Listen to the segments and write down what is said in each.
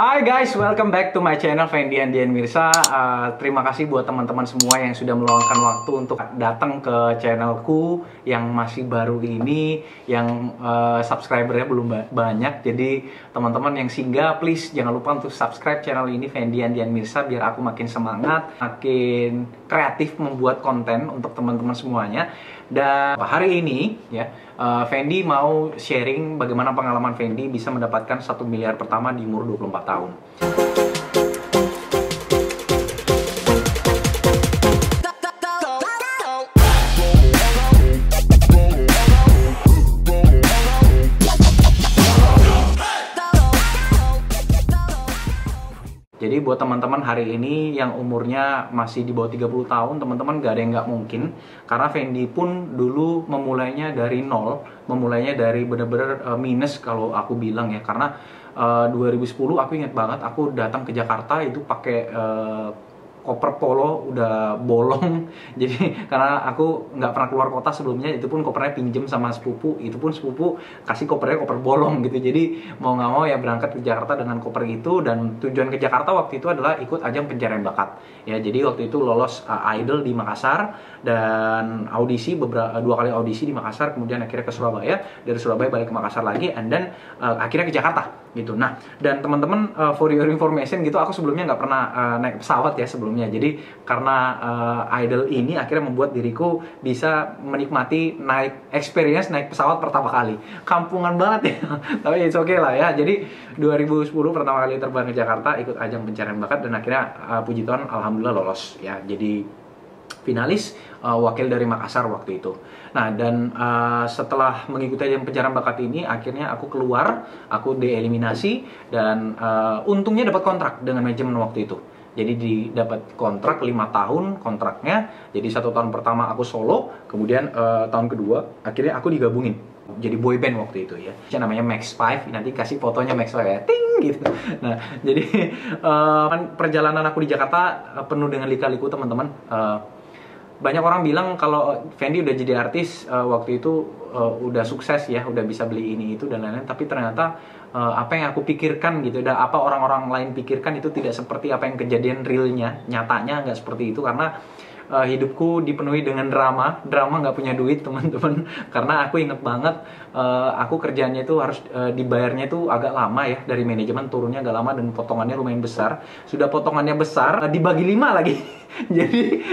Hai guys, welcome back to my channel Fendi Andian Mirsa. Terima kasih buat teman-teman semua yang sudah meluangkan waktu untuk datang ke channelku yang masih baru ini, yang subscribernya belum banyak. Jadi teman-teman yang singgah, please jangan lupa untuk subscribe channel ini Fendi Andian Mirsa biar aku makin semangat, makin kreatif membuat konten untuk teman-teman semuanya. Dan hari ini ya, Fendi mau sharing bagaimana pengalaman Fendi bisa mendapatkan 1 miliar pertama di umur 24 tahun. Jadi buat teman-teman hari ini yang umurnya masih di bawah 30 tahun, teman-teman gak ada yang gak mungkin. Karena Fendi pun dulu memulainya dari nol, memulainya dari bener-bener minus kalau aku bilang ya. Karena 2010 aku ingat banget, aku datang ke Jakarta itu pakai koper polo udah bolong. Jadi karena aku nggak pernah keluar kota sebelumnya, itu pun kopernya pinjem sama sepupu, itu pun sepupu kasih kopernya koper bolong gitu. Jadi mau nggak mau ya berangkat ke Jakarta dengan koper itu. Dan tujuan ke Jakarta waktu itu adalah ikut ajang pencarian bakat ya. Jadi waktu itu lolos Idol di Makassar dan audisi dua kali audisi di Makassar, kemudian akhirnya ke Surabaya, dari Surabaya balik ke Makassar lagi, and then akhirnya ke Jakarta gitu. Nah, dan teman-teman, for your information gitu, aku sebelumnya nggak pernah naik pesawat ya sebelumnya. Jadi karena Idol ini akhirnya membuat diriku bisa menikmati experience naik pesawat pertama kali. Kampungan banget ya, tapi it's okay lah ya. Jadi 2010 pertama kali terbang ke Jakarta, ikut ajang pencarian bakat, dan akhirnya puji Tuhan alhamdulillah lolos ya. Jadi finalis wakil dari Makassar waktu itu. Nah, dan setelah mengikuti ajang pencarian bakat ini, akhirnya aku keluar, aku dieliminasi, dan untungnya dapat kontrak dengan manajemen waktu itu. Jadi dapat kontrak 5 tahun kontraknya. Jadi 1 tahun pertama aku solo, kemudian tahun kedua akhirnya aku digabungin jadi boy band waktu itu ya. Namanya Max 5, nanti kasih fotonya Max 5 ya, ting gitu. Nah, jadi perjalanan aku di Jakarta penuh dengan lika-liku teman-teman. Banyak orang bilang kalau Fendi udah jadi artis waktu itu udah sukses ya, udah bisa beli ini itu dan lain-lain. Tapi ternyata apa yang aku pikirkan gitu, dan apa orang-orang lain pikirkan itu tidak seperti apa yang kejadian realnya. Nyatanya nggak seperti itu, karena hidupku dipenuhi dengan drama nggak punya duit teman-teman. Karena aku inget banget aku kerjanya itu harus dibayarnya itu agak lama ya, dari manajemen turunnya agak lama, dan potongannya lumayan besar. Sudah potongannya besar dibagi 5 lagi. Jadi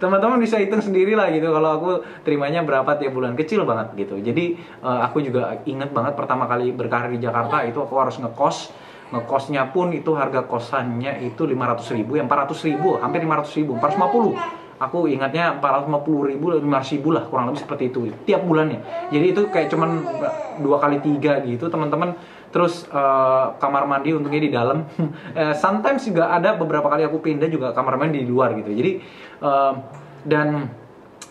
teman-teman bisa hitung sendiri lah gitu, kalau aku terimanya berapa tiap bulan, kecil banget gitu. Jadi aku juga inget banget pertama kali berkarir di Jakarta itu aku harus ngekosnya pun itu harga kosannya itu 500.000, yang 400.000, hampir 500.000, 450. Aku ingatnya 450.000, 500.000 lah, kurang lebih seperti itu tiap bulannya. Jadi itu kayak cuman 2 kali 3 gitu teman-teman. Terus kamar mandi untungnya di dalam. Sometimes juga ada beberapa kali aku pindah juga kamar mandi di luar gitu. Jadi dan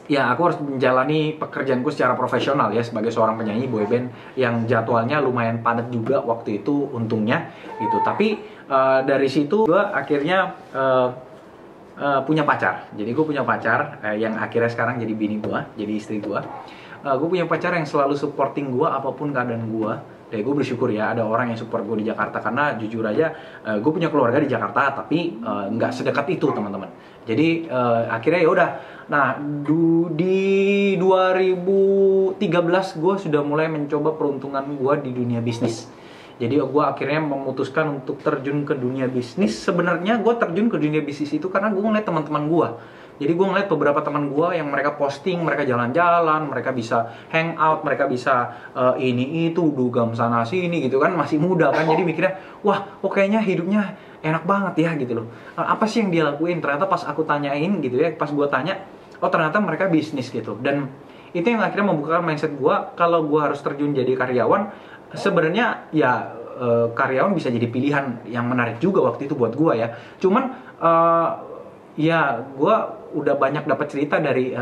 ya aku harus menjalani pekerjaanku secara profesional ya, sebagai seorang penyanyi boyband yang jadwalnya lumayan padat juga waktu itu untungnya gitu. Tapi dari situ gue akhirnya punya pacar. Jadi gue punya pacar yang akhirnya sekarang jadi bini gue, jadi istri gue. Gue punya pacar yang selalu supporting gue apapun keadaan gue. Dan gue bersyukur ya ada orang yang support gue di Jakarta, karena jujur aja gue punya keluarga di Jakarta, tapi nggak sedekat itu teman-teman. Jadi akhirnya ya udah. Nah, di 2013 gue sudah mulai mencoba peruntungan gue di dunia bisnis. Jadi gue akhirnya memutuskan untuk terjun ke dunia bisnis. Sebenarnya gue terjun ke dunia bisnis itu karena gue ngeliat teman-teman gue. Jadi gue ngeliat beberapa teman gue yang mereka posting, mereka jalan-jalan, mereka bisa hangout, mereka bisa ini itu, dugem sana sini gitu kan, masih muda kan. Jadi mikirnya, wah kok kayaknya hidupnya enak banget ya gitu loh. Apa sih yang dia lakuin? Ternyata pas aku tanyain gitu ya, pas gue tanya, oh ternyata mereka bisnis gitu. Dan itu yang akhirnya membuka mindset gue, kalau gue harus terjun jadi karyawan, sebenarnya ya karyawan bisa jadi pilihan yang menarik juga waktu itu buat gue ya. Cuman ya gue udah banyak dapat cerita dari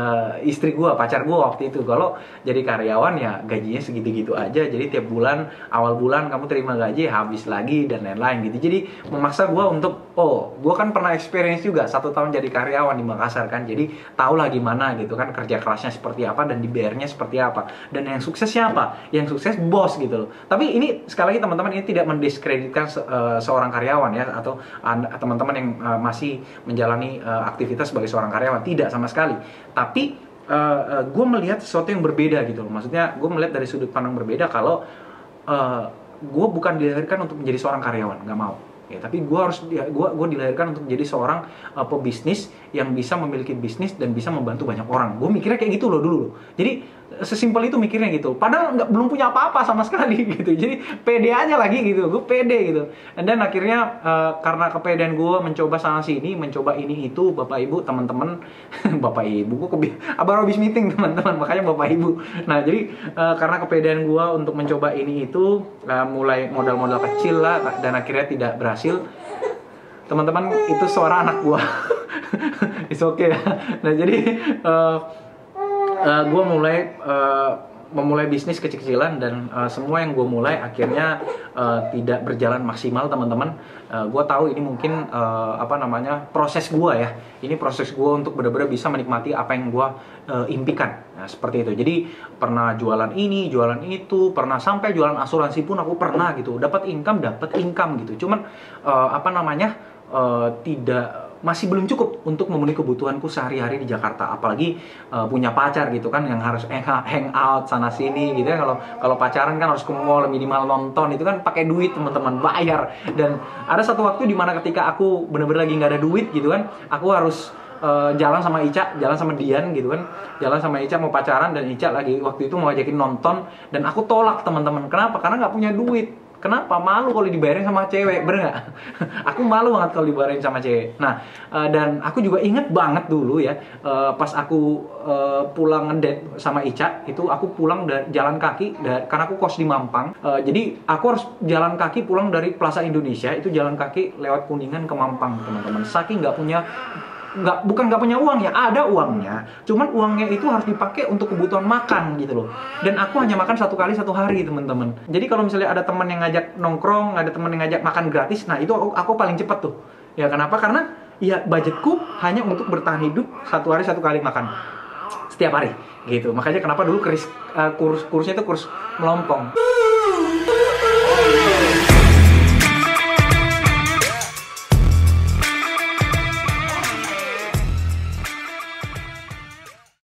istri gue, pacar gue waktu itu, kalau jadi karyawan ya gajinya segitu-gitu aja, jadi tiap bulan, awal bulan kamu terima gaji, habis lagi dan lain-lain gitu. Jadi memaksa gue untuk, gue kan pernah experience juga 1 tahun jadi karyawan di Makassar kan, jadi tau lah gimana gitu kan, kerja kerasnya seperti apa dan dibayarnya seperti apa, dan yang sukses siapa? Yang sukses bos gitu loh. Tapi ini sekali lagi teman-teman, ini tidak mendiskreditkan seorang karyawan ya, atau teman-teman yang masih menjalani aktivitas sebagai seorang karyawan, tidak sama sekali. Tapi gue melihat sesuatu yang berbeda gitu loh. Maksudnya gue melihat dari sudut pandang berbeda, kalau gue bukan dilahirkan untuk menjadi seorang karyawan, nggak mau ya, tapi gue dilahirkan untuk menjadi seorang pebisnis yang bisa memiliki bisnis dan bisa membantu banyak orang. Gue mikirnya kayak gitu loh dulu loh. Jadi sesimpel itu mikirnya gitu, padahal belum punya apa-apa sama sekali gitu. Jadi pede aja lagi gitu, gue pede gitu. Dan akhirnya karena kepedean gue mencoba sana sini, mencoba ini itu, bapak ibu, teman-teman, bapak ibu, gue baru habis meeting teman-teman, makanya bapak ibu. Nah jadi karena kepedean gue untuk mencoba ini itu, mulai modal-modal kecil lah, dan akhirnya tidak berhasil. Teman-teman, itu suara anak gue. It's okay. Nah jadi gue memulai bisnis kecil-kecilan, dan semua yang gue mulai akhirnya tidak berjalan maksimal teman-teman. Gue tahu ini mungkin proses gue ya, ini proses gue untuk benar-benar bisa menikmati apa yang gue impikan. Nah seperti itu. Jadi pernah jualan ini, jualan itu, pernah sampai jualan asuransi pun aku pernah gitu, dapat income gitu. Cuman masih belum cukup untuk memenuhi kebutuhanku sehari-hari di Jakarta, apalagi punya pacar gitu kan, yang harus hang out sana sini gitu ya. Kalau pacaran kan harus ke mall, minimal nonton, itu kan pakai duit teman-teman, bayar. Dan ada satu waktu dimana ketika aku bener-bener lagi nggak ada duit gitu kan, aku harus jalan sama Ica, jalan sama Dian gitu kan, jalan sama Ica mau pacaran, dan Ica lagi waktu itu mau ajakin nonton, dan aku tolak teman-teman. Kenapa? Karena nggak punya duit. Kenapa? Malu kalau dibayarin sama cewek, bener nggak? Aku malu banget kalau dibayarin sama cewek. Nah, dan aku juga inget banget dulu ya, pas aku pulang ngedate sama Ica, itu aku pulang dari jalan kaki, karena aku kos di Mampang. Jadi aku harus jalan kaki pulang dari Plaza Indonesia, itu jalan kaki lewat Kuningan ke Mampang, teman-teman. Saking bukan nggak punya uang ya, ada uangnya, cuman uangnya itu harus dipakai untuk kebutuhan makan gitu loh. Dan aku hanya makan 1 kali 1 hari teman-teman. Jadi kalau misalnya ada teman yang ngajak nongkrong, ada teman yang ngajak makan gratis, nah itu aku paling cepet tuh ya. Kenapa? Karena ya budgetku hanya untuk bertahan hidup 1 hari 1 kali makan setiap hari gitu. Makanya kenapa dulu kursnya itu kurs melompong.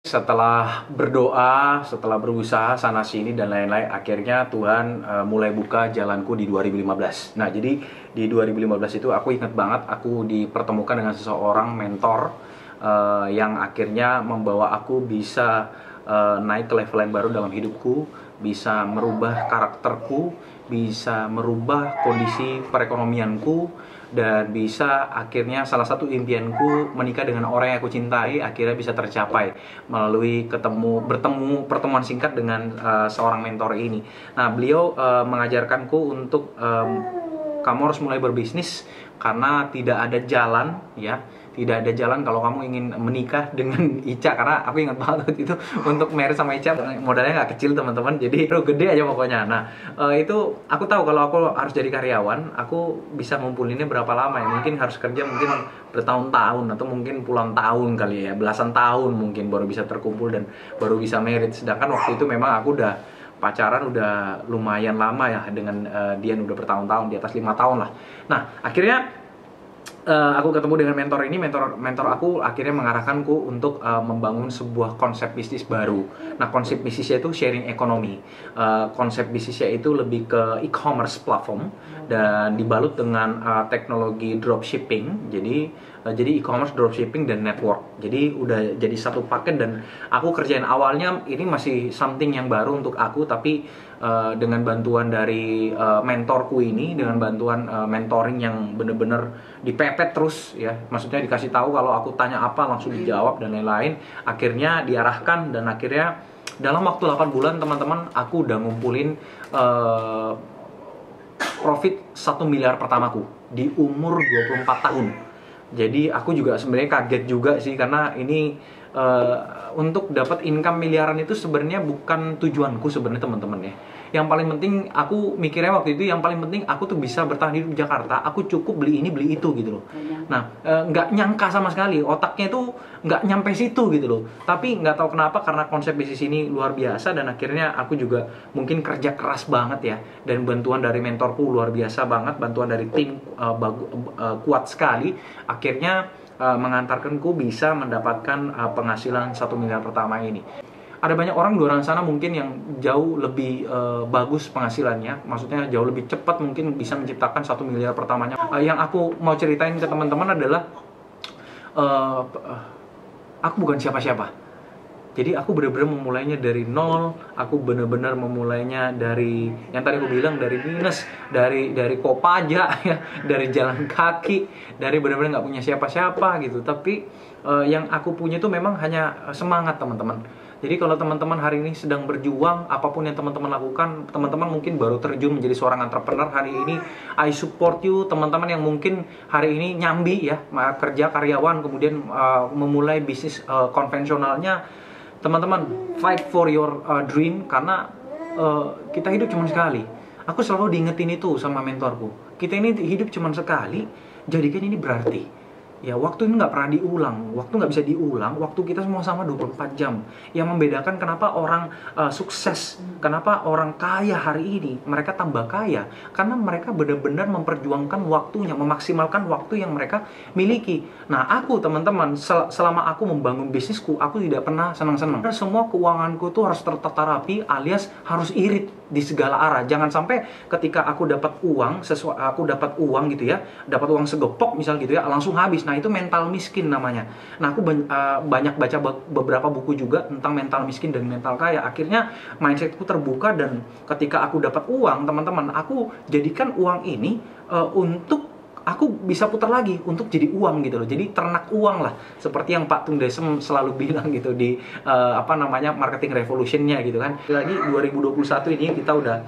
Setelah berdoa, setelah berusaha sana sini dan lain-lain, akhirnya Tuhan mulai buka jalanku di 2015. Nah, jadi di 2015 itu aku ingat banget, aku dipertemukan dengan seseorang mentor yang akhirnya membawa aku bisa naik ke level yang baru dalam hidupku, bisa merubah karakterku, bisa merubah kondisi perekonomianku, dan bisa akhirnya salah satu impianku menikah dengan orang yang aku cintai akhirnya bisa tercapai melalui pertemuan singkat dengan seorang mentor ini. Nah, beliau mengajarkanku untuk kamu harus mulai berbisnis karena tidak ada jalan ya. Tidak ada jalan kalau kamu ingin menikah dengan Ica, karena aku ingat banget itu untuk married sama Ica modalnya nggak kecil teman-teman, jadi gede aja pokoknya. Nah itu aku tahu kalau aku harus jadi karyawan, aku bisa ngumpulinnya berapa lama ya, mungkin harus kerja mungkin bertahun-tahun atau mungkin puluhan tahun kali ya, belasan tahun mungkin baru bisa terkumpul dan baru bisa married. Sedangkan waktu itu memang aku udah pacaran udah lumayan lama ya dengan Dian, udah bertahun-tahun, di atas 5 tahun lah. Nah akhirnya aku ketemu dengan mentor ini, mentor aku akhirnya mengarahkanku untuk membangun sebuah konsep bisnis baru. Nah, konsep bisnisnya itu sharing ekonomi. Konsep bisnisnya itu lebih ke e-commerce platform dan dibalut dengan teknologi dropshipping. Jadi e-commerce, dropshipping, dan network. Jadi udah jadi satu paket, dan aku kerjain awalnya ini masih something yang baru untuk aku, tapi dengan bantuan dari mentorku ini, dengan bantuan mentoring yang bener-bener dipepet terus ya, maksudnya dikasih tahu kalau aku tanya apa langsung dijawab dan lain-lain, akhirnya diarahkan, dan akhirnya dalam waktu 8 bulan teman-teman aku udah ngumpulin profit 1 miliar pertamaku di umur 24 tahun. Jadi aku juga sebenarnya kaget juga sih, karena ini untuk dapat income miliaran itu sebenarnya bukan tujuanku sebenarnya teman-teman ya. Yang paling penting aku mikirnya waktu itu, yang paling penting aku tuh bisa bertahan hidup di Jakarta, aku cukup beli ini beli itu gitu loh. Nah, nggak nyangka sama sekali, otaknya itu nggak nyampe situ gitu loh. Tapi nggak tahu kenapa, karena konsep bisnis ini luar biasa, dan akhirnya aku juga mungkin kerja keras banget ya, dan bantuan dari mentorku luar biasa banget, bantuan dari tim kuat sekali, akhirnya mengantarkanku bisa mendapatkan penghasilan 1 miliar pertama ini. Ada banyak orang di luar sana mungkin yang jauh lebih bagus penghasilannya, maksudnya jauh lebih cepat mungkin bisa menciptakan 1 miliar pertamanya. Yang aku mau ceritain ke teman-teman adalah aku bukan siapa-siapa. Jadi aku benar-benar memulainya dari nol, aku benar-benar memulainya dari yang tadi aku bilang, dari minus, dari Kopaja ya, dari jalan kaki, dari benar-benar nggak punya siapa-siapa gitu. Tapi yang aku punya itu memang hanya semangat teman-teman. Jadi kalau teman-teman hari ini sedang berjuang, apapun yang teman-teman lakukan, teman-teman mungkin baru terjun menjadi seorang entrepreneur hari ini, I support you. Teman-teman yang mungkin hari ini nyambi ya, kerja karyawan, kemudian memulai bisnis konvensionalnya, teman-teman, fight for your dream, karena kita hidup cuma sekali. Aku selalu diingetin itu sama mentorku. Kita ini hidup cuma sekali, jadikan ini berarti. Ya, waktu ini nggak pernah diulang, waktu nggak bisa diulang, waktu kita semua sama 24 jam. Yang membedakan kenapa orang sukses, kenapa orang kaya hari ini, mereka tambah kaya, karena mereka benar-benar memperjuangkan waktunya, memaksimalkan waktu yang mereka miliki. Nah, aku teman-teman, selama aku membangun bisnisku, aku tidak pernah senang-senang. Semua keuanganku tuh harus tertata rapi, alias harus irit di segala arah. Jangan sampai ketika aku dapat uang, gitu ya, dapat uang segepok misal gitu ya, langsung habis. Nah, itu mental miskin namanya. Nah, aku banyak baca beberapa buku juga tentang mental miskin dan mental kaya. Akhirnya mindsetku terbuka, dan ketika aku dapat uang, teman-teman, aku jadikan uang ini untuk aku bisa putar lagi untuk jadi uang gitu loh. Jadi ternak uang lah, seperti yang Pak Tung Desem selalu bilang gitu di marketing revolutionnya gitu kan. Lagi 2021 ini kita udah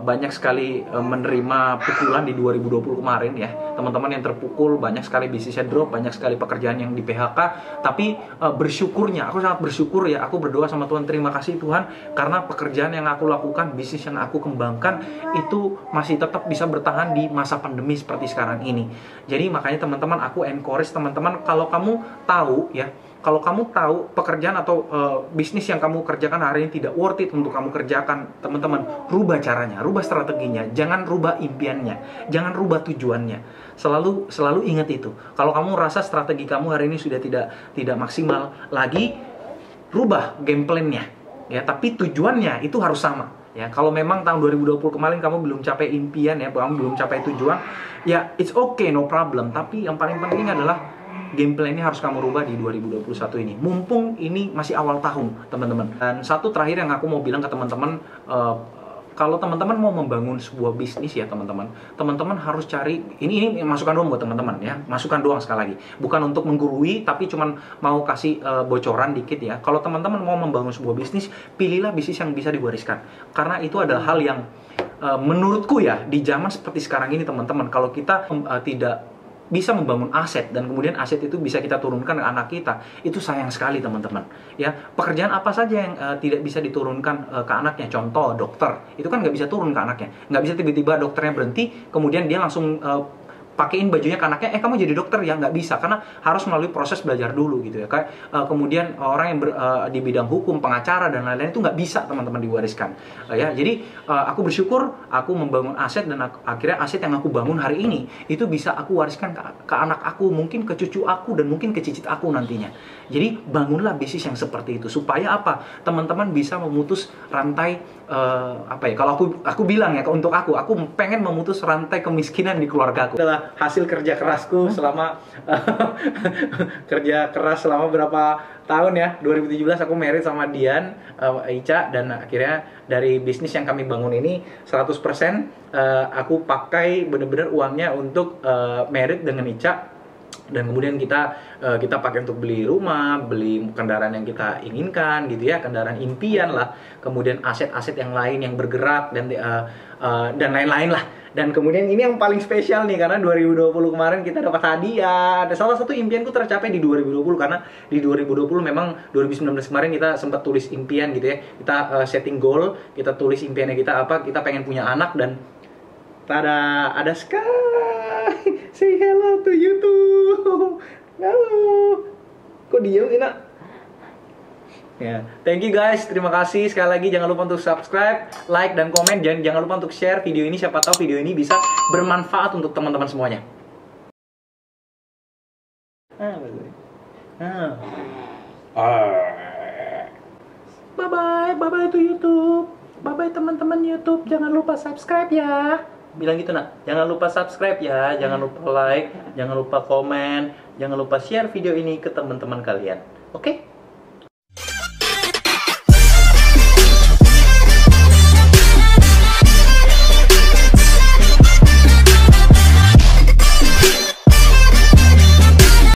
banyak sekali menerima pukulan di 2020 kemarin ya. Teman-teman yang terpukul, banyak sekali bisnisnya drop, banyak sekali pekerjaan yang di PHK. Tapi bersyukurnya, aku sangat bersyukur ya, aku berdoa sama Tuhan, terima kasih Tuhan, karena pekerjaan yang aku lakukan, bisnis yang aku kembangkan, itu masih tetap bisa bertahan di masa pandemi seperti sekarang ini. Jadi makanya teman-teman, aku encourage teman-teman, kalau kamu tahu ya, kalau kamu tahu pekerjaan atau bisnis yang kamu kerjakan hari ini tidak worth it untuk kamu kerjakan, teman-teman, rubah caranya, rubah strateginya, jangan rubah impiannya, jangan rubah tujuannya. Selalu ingat itu. Kalau kamu rasa strategi kamu hari ini sudah tidak maksimal lagi, rubah game plan-nya. Ya, tapi tujuannya itu harus sama. Ya, kalau memang tahun 2020 kemarin kamu belum capai impian ya, kamu belum capai tujuan, ya it's okay, no problem. Tapi yang paling penting adalah game plan ini harus kamu rubah di 2021 ini. Mumpung ini masih awal tahun, teman-teman. Dan satu terakhir yang aku mau bilang ke teman-teman, kalau teman-teman mau membangun sebuah bisnis ya teman-teman, teman-teman harus cari, ini masukan doang buat teman-teman ya, masukan doang sekali lagi. Bukan untuk menggurui, tapi cuman mau kasih bocoran dikit ya. Kalau teman-teman mau membangun sebuah bisnis, pilihlah bisnis yang bisa diwariskan. Karena itu adalah hal yang menurutku ya, di zaman seperti sekarang ini teman-teman, kalau kita tidak bisa membangun aset, dan kemudian aset itu bisa kita turunkan ke anak kita, itu sayang sekali teman-teman ya. Pekerjaan apa saja yang tidak bisa diturunkan ke anaknya, contoh dokter, itu kan nggak bisa turun ke anaknya, nggak bisa tiba-tiba dokternya berhenti kemudian dia langsung pakein bajunya ke anaknya, kamu jadi dokter ya, nggak bisa, karena harus melalui proses belajar dulu gitu ya. Kayak kemudian orang yang di bidang hukum, pengacara dan lain-lain, itu nggak bisa teman-teman diwariskan ya. Jadi aku bersyukur aku membangun aset, dan akhirnya aset yang aku bangun hari ini itu bisa aku wariskan ke anak aku, mungkin ke cucu aku, dan mungkin ke cicit aku nantinya. Jadi bangunlah bisnis yang seperti itu, supaya apa, teman-teman bisa memutus rantai kalau aku bilang ya, untuk aku pengen memutus rantai kemiskinan di keluarga aku. Adalah hasil kerja kerasku selama kerja keras selama berapa tahun ya. 2017 aku married sama Dian, Ica, dan akhirnya dari bisnis yang kami bangun ini 100% aku pakai bener-bener uangnya untuk married dengan Ica. Dan kemudian kita pakai untuk beli rumah, beli kendaraan yang kita inginkan gitu ya, kendaraan impian lah. Kemudian aset-aset yang lain yang bergerak dan lain-lain lah. Dan kemudian ini yang paling spesial nih, karena 2020 kemarin kita dapat hadiah. Ada salah satu impianku tercapai di 2020, karena di 2020 memang 2019 kemarin kita sempat tulis impian gitu ya. Kita setting goal, kita tulis impiannya kita apa, kita pengen punya anak, dan tada, ada Sky. Say hello to YouTube. Halo. Kok diem sih, Nak? Ya, thank you guys, terima kasih sekali lagi. Jangan lupa untuk subscribe, like, dan komen. Jangan lupa untuk share video ini, siapa tahu video ini bisa bermanfaat untuk teman-teman semuanya. Bye-bye to YouTube. Bye-bye teman-teman YouTube. Jangan lupa subscribe ya. Bilang gitu, Nak. Jangan lupa subscribe ya. Jangan lupa like, jangan lupa komen, jangan lupa share video ini ke teman-teman kalian. Oke?